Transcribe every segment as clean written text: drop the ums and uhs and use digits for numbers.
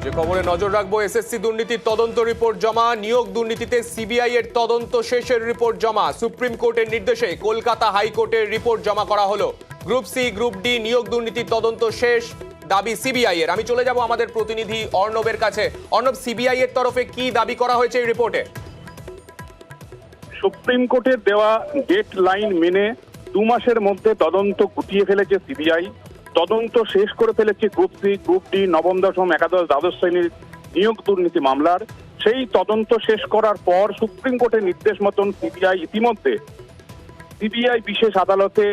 যে খবরে নজর রাখবো, এসএসসি দুর্নীতির তদন্ত রিপোর্ট জমা, নিয়োগ দুর্নীতিতে সিবিআই এর তদন্ত শেষের রিপোর্ট জমা। সুপ্রিম কোর্টের নির্দেশে কলকাতা হাইকোর্টের রিপোর্ট জমা করা হলো। গ্রুপ সি গ্রুপ ডি নিয়োগ দুর্নীতির তদন্ত শেষ, দাবি সিবিআই এর। আমি চলে যাব আমাদের প্রতিনিধি অর্ণবের কাছে। অর্ণব, সিবিআই এর তরফে কি দাবি করা হয়েছে এই রিপোর্টে? সুপ্রিম কোর্টের দেওয়া ডেট লাইন মেনে 2 মাসের মধ্যে তদন্ত গুটিয়ে ফেলেছে সিবিআই। তদন্ত শেষ করে ফেলেছে গ্রুপ সি গ্রুপ ডি নবম দশম একাদশ দ্বাদশ শ্রেণীর নিয়োগ দুর্নীতি মামলার। সেই তদন্ত শেষ করার পর সুপ্রিম কোর্টের নির্দেশ মতন সিবিআই ইতিমধ্যে বিশেষ আদালতে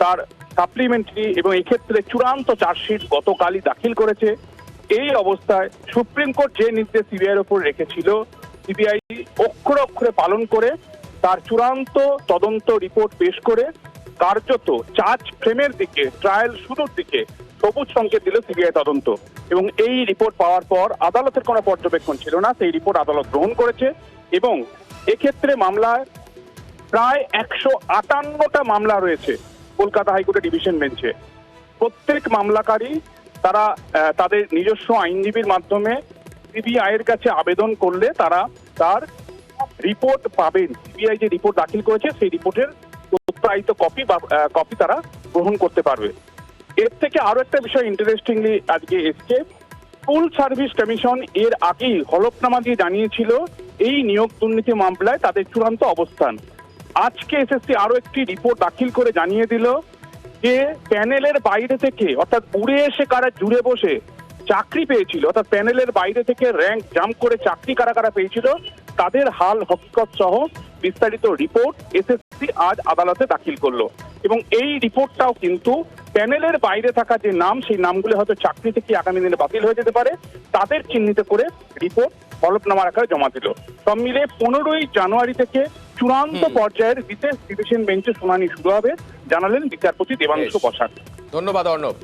তার সাপ্লিমেন্টারি এবং এক্ষেত্রে চূড়ান্ত চার্জশিট গতকালই দাখিল করেছে। এই অবস্থায় সুপ্রিম কোর্ট যে নির্দেশ সিবিআই এর উপর রেখেছিল, সিবিআই অক্ষরে অক্ষরে পালন করে তার চূড়ান্ত তদন্ত রিপোর্ট পেশ করে কার্যত চার্জ ফ্রেমের দিকে, ট্রায়াল শুরুর দিকে সবুজ সংকেত দিল সিবিআই তদন্ত। এবং এই রিপোর্ট পাওয়ার পর আদালতের কোনো পর্যবেক্ষণ ছিল না, সেই রিপোর্ট আদালত গ্রহণ করেছে। এবং এক্ষেত্রে মামলায় প্রায় 158টা মামলা রয়েছে কলকাতা হাইকোর্টের ডিভিশন বেঞ্চে। প্রত্যেক মামলাকারী তারা তাদের নিজস্ব আইনজীবীর মাধ্যমে সিবিআই এর কাছে আবেদন করলে তারা তার রিপোর্ট পাবেন। সিবিআই যে রিপোর্ট দাখিল করেছে সেই রিপোর্টের প্রত্যায়িত কপি তারা গ্রহণ করতে পারবে। এর থেকে আরো একটা বিষয় ইন্টারেস্টিংলি আজকে এসছে, স্কুল সার্ভিস কমিশন এর আগেই হলফনামা দিয়ে জানিয়েছিল এই নিয়োগ দুর্নীতি মামলায় তাদের চূড়ান্ত অবস্থান। আজকে এসএসসি আরো একটি রিপোর্ট দাখিল করে জানিয়ে দিল যে প্যানেলের বাইরে থেকে, অর্থাৎ উড়ে এসে কারা জুড়ে বসে চাকরি পেয়েছিল, অর্থাৎ প্যানেলের বাইরে থেকে র্যাঙ্ক জাম্প করে চাকরি কারা কারা পেয়েছিল, তাদের হাল হকিকত সহ বিস্তারিত রিপোর্ট এসএসসি আজ আদালতে দাখিল করলো। এবং এই রিপোর্টটাও কিন্তু প্যানেলের বাইরে থাকা যে নাম, সেই নামগুলো হয়তো চাকরি থেকে আগামী দিনে বাতিল হয়ে যেতে পারে, তাদের চিহ্নিত করে রিপোর্ট হলফনামার আকারে জমা দিল। সব মিলে 15ই জানুয়ারি থেকে চূড়ান্ত পর্যায়ের বিশেষ ডিভিশন বেঞ্চে শুনানি শুরু হবে, জানালেন বিচারপতি দেবাংশু বসাক। ধন্যবাদ অর্ণব।